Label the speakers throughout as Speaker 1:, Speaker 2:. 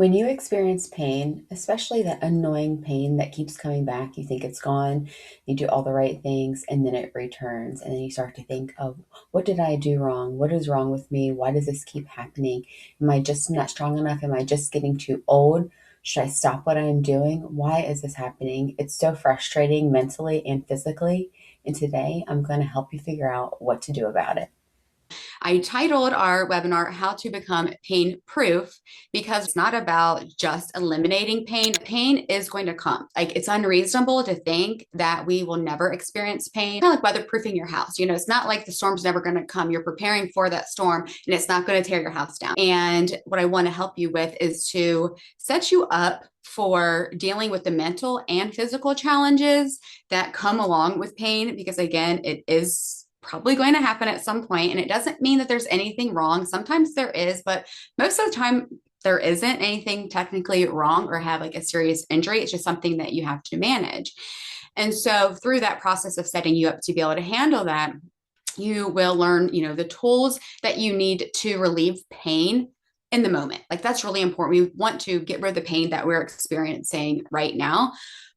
Speaker 1: When you experience pain, especially that annoying pain that keeps coming back, you think it's gone, you do all the right things, and then it returns. And then you start to think of, what did I do wrong? What is wrong with me? Why does this keep happening? Am I just not strong enough? Am I just getting too old? Should I stop what I'm doing? Why is this happening? It's so frustrating mentally and physically. And today I'm going to help you figure out what to do about it.
Speaker 2: I titled our webinar How to Become Pain Proof because it's not about just eliminating pain. Pain is going to come. Like, it's unreasonable to think that we will never experience pain. Kind of like weatherproofing your house. It's not like the storm's never going to come. You're preparing for that storm and it's not going to tear your house down. And what I want to help you with is to set you up for dealing with the mental and physical challenges that come along with pain, because again, it is probably going to happen at some point. And it doesn't mean that there's anything wrong. Sometimes there is, but most of the time, there isn't anything technically wrong or have like a serious injury. It's just something that you have to manage. And so, through that process of setting you up to be able to handle that, you will learn, the tools that you need to relieve pain in the moment. Like, that's really important. We want to get rid of the pain that we're experiencing right now,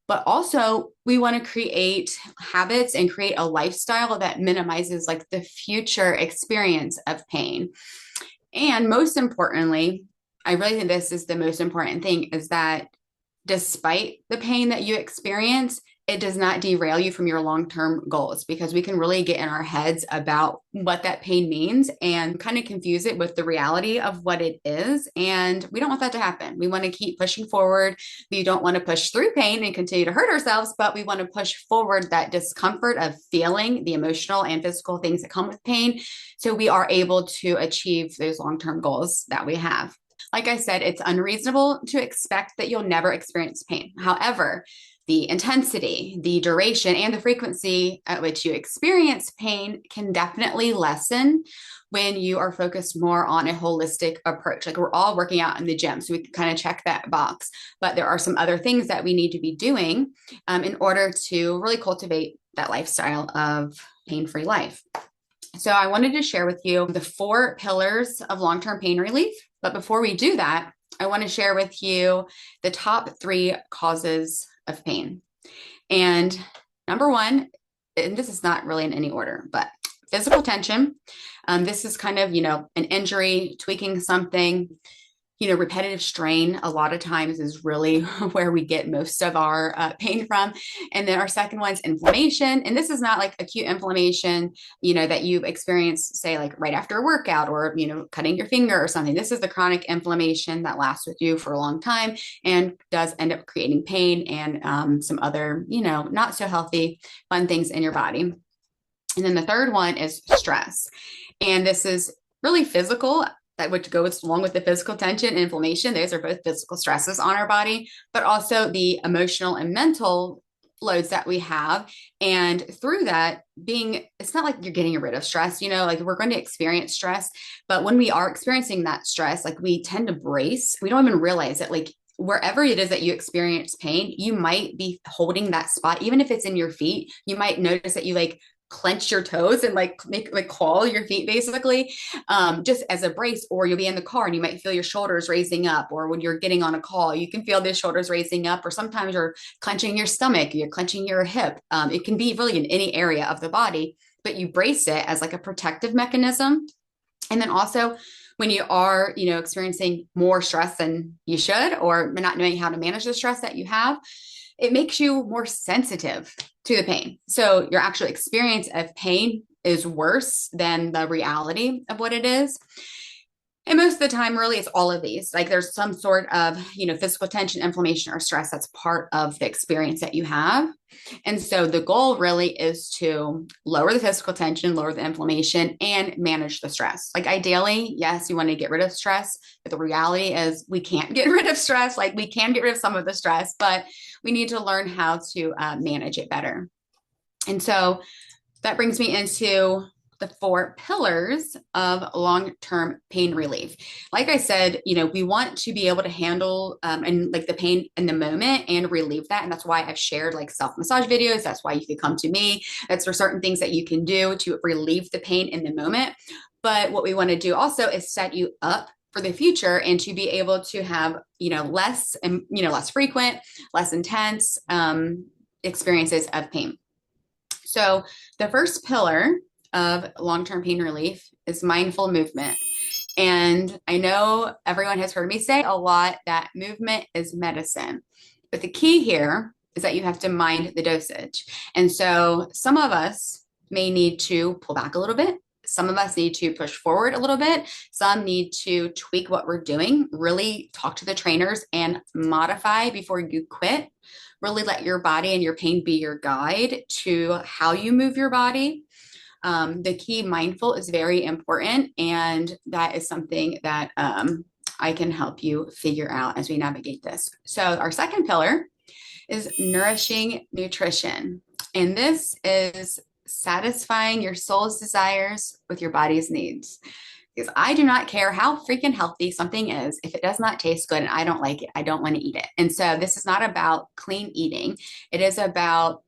Speaker 2: but also we want to create habits and create a lifestyle that minimizes like the future experience of pain. And most importantly, I really think this is the most important thing, is that despite the pain that you experience, it does not derail you from your long-term goals, because we can really get in our heads about what that pain means and kind of confuse it with the reality of what it is. And we don't want that to happen. We want to keep pushing forward. We don't want to push through pain and continue to hurt ourselves, but we want to push forward that discomfort of feeling the emotional and physical things that come with pain, so we are able to achieve those long-term goals that we have. Like I said, it's unreasonable to expect that you'll never experience pain. However, the intensity, the duration, and the frequency at which you experience pain can definitely lessen when you are focused more on a holistic approach. Like, we're all working out in the gym, so we can kind of check that box. But there are some other things that we need to be doing in order to really cultivate that lifestyle of pain-free life. So I wanted to share with you the 4 pillars of long-term pain relief. But before we do that, I want to share with you the top 3 causes of pain. And number 1, and this is not really in any order, but physical tension. This is kind of, an injury, tweaking something. Repetitive strain a lot of times is really where we get most of our pain from. And then our second one's inflammation. And this is not like acute inflammation, that you experience, say, like right after a workout or, cutting your finger or something. This is the chronic inflammation that lasts with you for a long time and does end up creating pain and some other, not so healthy, fun things in your body. And then the third one is stress. And this is really physical, that which goes along with the physical tension and inflammation. Those are both physical stresses on our body, but also the emotional and mental loads that we have. And through that, it's not like you're getting rid of stress, like we're going to experience stress, but when we are experiencing that stress, like, we tend to brace. We don't even realize it. Like, wherever it is that you experience pain, you might be holding that spot. Even if it's in your feet, you might notice that you like clench your toes and like make like claw your feet basically, just as a brace. Or you'll be in the car and you might feel your shoulders raising up, or when you're getting on a call, you can feel the shoulders raising up, or sometimes you're clenching your stomach, you're clenching your hip. It can be really in any area of the body, but you brace it as like a protective mechanism. And then also, when you are, experiencing more stress than you should, or not knowing how to manage the stress that you have, it makes you more sensitive to the pain. So your actual experience of pain is worse than the reality of what it is. And most of the time, really, it's all of these. Like, there's some sort of, physical tension, inflammation, or stress that's part of the experience that you have. And so the goal really is to lower the physical tension, lower the inflammation, and manage the stress. Like, ideally, yes, you want to get rid of stress, but the reality is we can't get rid of stress. Like, we can get rid of some of the stress, but we need to learn how to manage it better. And so that brings me into the 4 pillars of long-term pain relief. Like I said, we want to be able to handle and like the pain in the moment and relieve that. And that's why I've shared like self-massage videos. That's why you could come to me. That's for certain things that you can do to relieve the pain in the moment. But what we want to do also is set you up for the future and to be able to have, less and, less frequent, less intense experiences of pain. So the first pillar of long-term pain relief is mindful movement. And I know everyone has heard me say a lot that movement is medicine. But the key here is that you have to mind the dosage. And so some of us may need to pull back a little bit. Some of us need to push forward a little bit. Some need to tweak what we're doing, really talk to the trainers and modify before you quit. Really let your body and your pain be your guide to how you move your body. The key mindful is very important, and that is something that I can help you figure out as we navigate this. So our second pillar is nourishing nutrition. And this is satisfying your soul's desires with your body's needs. Because I do not care how freaking healthy something is. If it does not taste good and I don't like it, I don't want to eat it. And so this is not about clean eating. It is about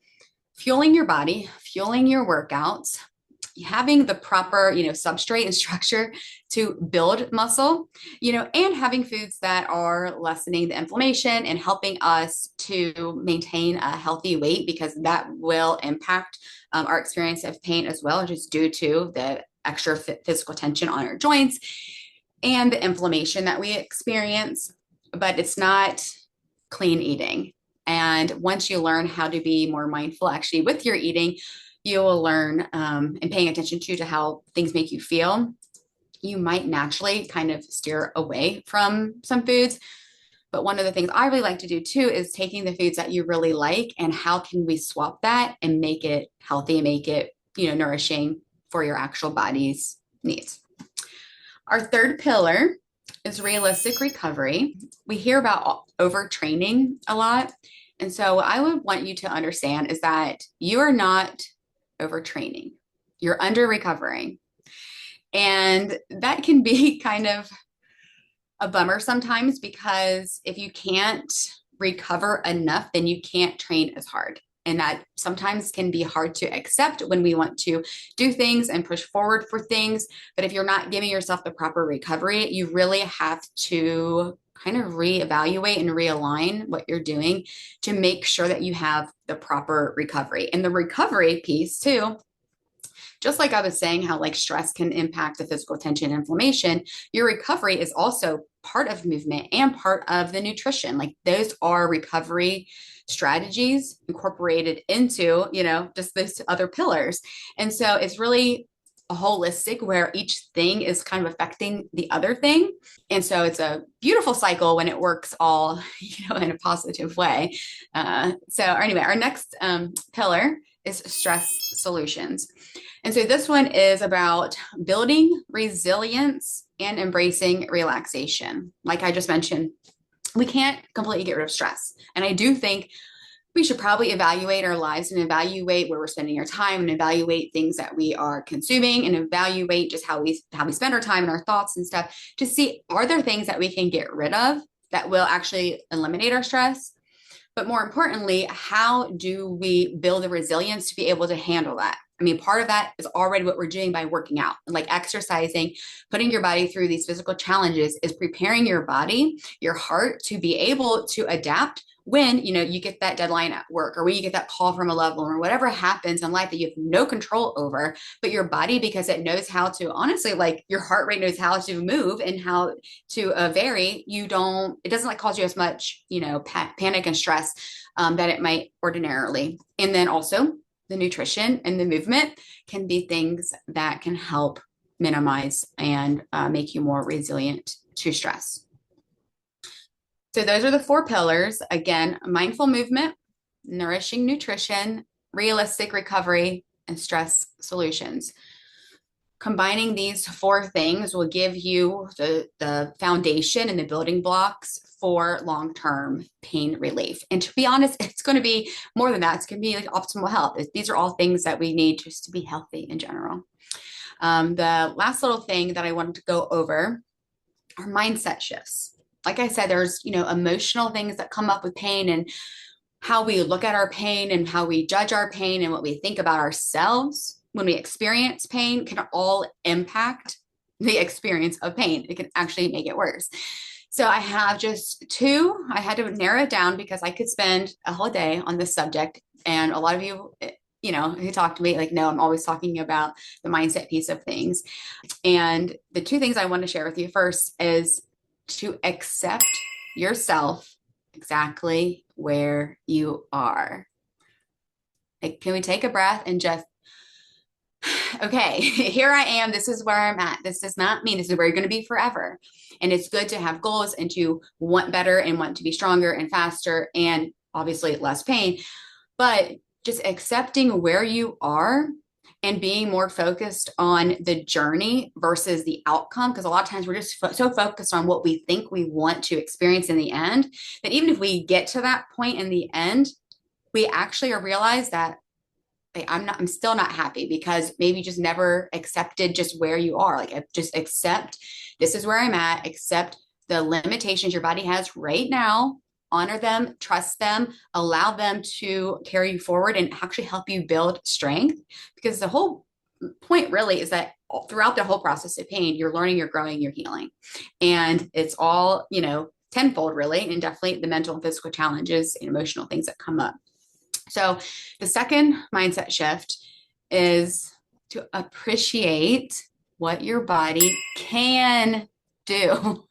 Speaker 2: fueling your body, fueling your workouts, having the proper, substrate and structure to build muscle, and having foods that are lessening the inflammation and helping us to maintain a healthy weight, because that will impact our experience of pain as well, just due to the extra physical tension on our joints and the inflammation that we experience. But it's not clean eating. And once you learn how to be more mindful actually with your eating, you will learn and paying attention to how things make you feel. You might naturally kind of steer away from some foods. But one of the things I really like to do too is taking the foods that you really like and how can we swap that and make it healthy and make it, nourishing for your actual body's needs. Our third pillar is realistic recovery. We hear about overtraining a lot. And so what I would want you to understand is that you are not overtraining. You're under recovering. And that can be kind of a bummer sometimes, because if you can't recover enough, then you can't train as hard. And that sometimes can be hard to accept when we want to do things and push forward for things. But if you're not giving yourself the proper recovery, you really have to kind of reevaluate and realign what you're doing to make sure that you have the proper recovery. And the recovery piece too, just like I was saying, how like stress can impact the physical tension and inflammation, your recovery is also part of movement and part of the nutrition. Like those are recovery strategies incorporated into, just those other pillars. And so it's really a holistic where each thing is kind of affecting the other thing. And so it's a beautiful cycle when it works all, in a positive way. So anyway, our next pillar is stress solutions. And so this one is about building resilience and embracing relaxation. Like I just mentioned, we can't completely get rid of stress. And I do think we should probably evaluate our lives and evaluate where we're spending our time and evaluate things that we are consuming and evaluate just how we spend our time and our thoughts and stuff to see, are there things that we can get rid of that will actually eliminate our stress? But more importantly, how do we build the resilience to be able to handle that? I mean, part of that is already what we're doing by working out, like exercising, putting your body through these physical challenges is preparing your body, your heart to be able to adapt when, you get that deadline at work or when you get that call from a loved one or whatever happens in life that you have no control over, but your body, because it knows how to, honestly, like your heart rate knows how to move and how to vary, it doesn't like cause you as much, panic and stress that it might ordinarily. And then also the nutrition and the movement can be things that can help minimize and make you more resilient to stress. So those are the 4 pillars. Again, mindful movement, nourishing nutrition, realistic recovery, and stress solutions. Combining these 4 things will give you the foundation and the building blocks for long-term pain relief. And to be honest, it's going to be more than that. It's going to be like optimal health. These are all things that we need just to be healthy in general. The last little thing that I wanted to go over are mindset shifts. Like I said, there's, emotional things that come up with pain and how we look at our pain and how we judge our pain and what we think about ourselves when we experience pain can all impact the experience of pain. It can actually make it worse. So I have just two. I had to narrow it down because I could spend a whole day on this subject. And a lot of you, who talk to me, like, no, I'm always talking about the mindset piece of things. And the two things I want to share with you first is to accept yourself exactly where you are. Like, can we take a breath and just, okay, here I am. This is where I'm at. This does not mean this is where you're going to be forever. And it's good to have goals and to want better and want to be stronger and faster and obviously less pain. But just accepting where you are and being more focused on the journey versus the outcome. Because a lot of times we're just so focused on what we think we want to experience in the end that even if we get to that point in the end, we actually realize that, like, I'm still not happy because maybe you just never accepted just where you are. Like, just accept this is where I'm at, accept the limitations your body has right now, honor them, trust them, allow them to carry you forward and actually help you build strength. Because the whole point really is that throughout the whole process of pain, you're learning, you're growing, you're healing. And it's all, tenfold really, and definitely the mental and physical challenges and emotional things that come up. So the second mindset shift is to appreciate what your body can do.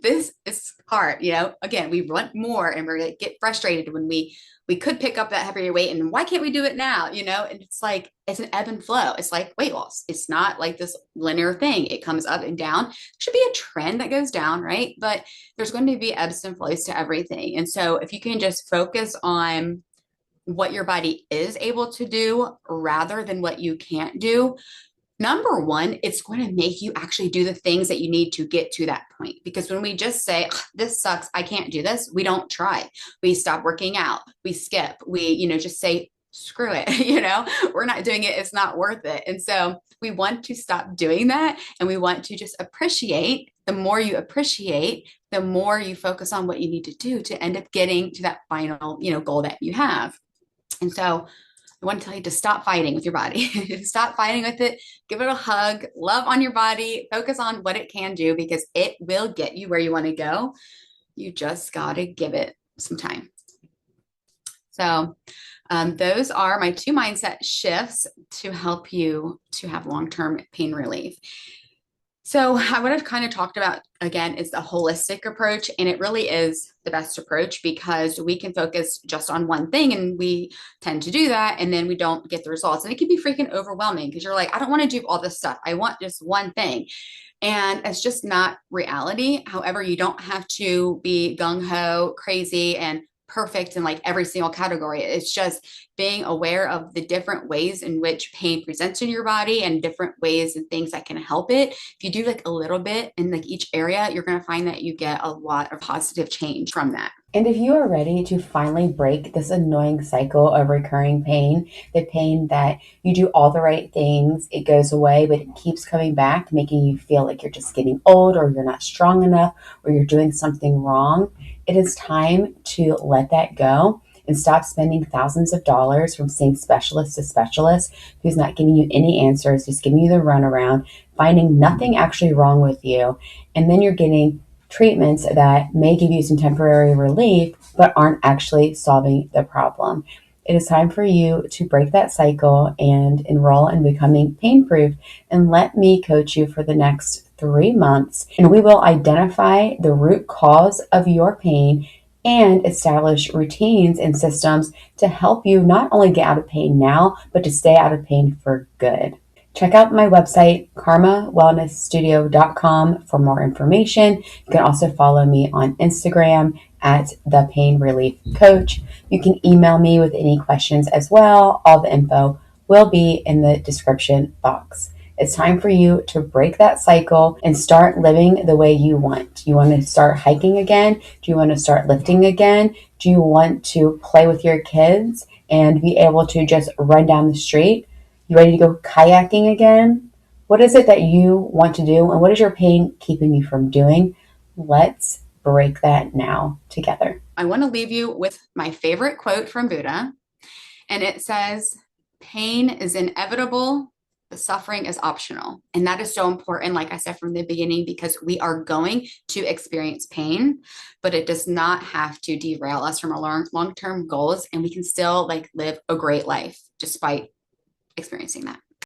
Speaker 2: This is hard, again, we want more and we're like, get frustrated when we could pick up that heavier weight, and why can't we do it now? And it's like it's an ebb and flow. It's like weight loss. It's not like this linear thing. It comes up and down. There should be a trend that goes down, right? But there's going to be ebbs and flows to everything. And so if you can just focus on what your body is able to do rather than what you can't do, number one, it's going to make you actually do the things that you need to get to that point. Because when we just say, this sucks, I can't do this, we don't try. We stop working out, we skip, we, just say, screw it, we're not doing it, it's not worth it. And so we want to stop doing that. And we want to just appreciate. The more you appreciate, the more you focus on what you need to do to end up getting to that final, goal that you have. And so I want to tell you to stop fighting with your body. Stop fighting with it. Give it a hug. Love on your body. Focus on what it can do because it will get you where you want to go. You just got to give it some time. So those are my two mindset shifts to help you to have long-term pain relief. So what I've kind of talked about, again, is the holistic approach. And it really is the best approach because we can focus just on one thing and we tend to do that. And then we don't get the results. And it can be freaking overwhelming because you're like, I don't want to do all this stuff. I want just one thing. And it's just not reality. However, you don't have to be gung-ho, crazy, and perfect in like every single category. It's just being aware of the different ways in which pain presents in your body and different ways and things that can help it. If you do like a little bit in like each area, you're going to find that you get a lot of positive change from that.
Speaker 1: And if you are ready to finally break this annoying cycle of recurring pain, the pain that you do all the right things, it goes away, but it keeps coming back, making you feel like you're just getting old or you're not strong enough or you're doing something wrong, it is time to let that go and stop spending thousands of dollars from seeing specialist to specialist who's not giving you any answers, just giving you the runaround, finding nothing actually wrong with you. And then you're getting treatments that may give you some temporary relief, but aren't actually solving the problem. It is time for you to break that cycle and enroll in becoming pain-proof and let me coach you for the next 3 months. And we will identify the root cause of your pain and establish routines and systems to help you not only get out of pain now, but to stay out of pain for good. Check out my website, karmawellnessstudio.com, for more information. You can also follow me on Instagram at the Pain Relief Coach. You can email me with any questions as well. All the info will be in the description box. It's time for you to break that cycle and start living the way you want. You want to start hiking again? Do you want to start lifting again? Do you want to play with your kids and be able to just run down the street? You ready to go kayaking again? What is it that you want to do, and what is your pain keeping you from doing? Let's break that now together.
Speaker 2: I want to leave you with my favorite quote from Buddha, and it says, pain is inevitable, suffering is optional. And that is so important, like I said from the beginning, because we are going to experience pain, but it does not have to derail us from our long term goals. And we can still like live a great life despite experiencing that.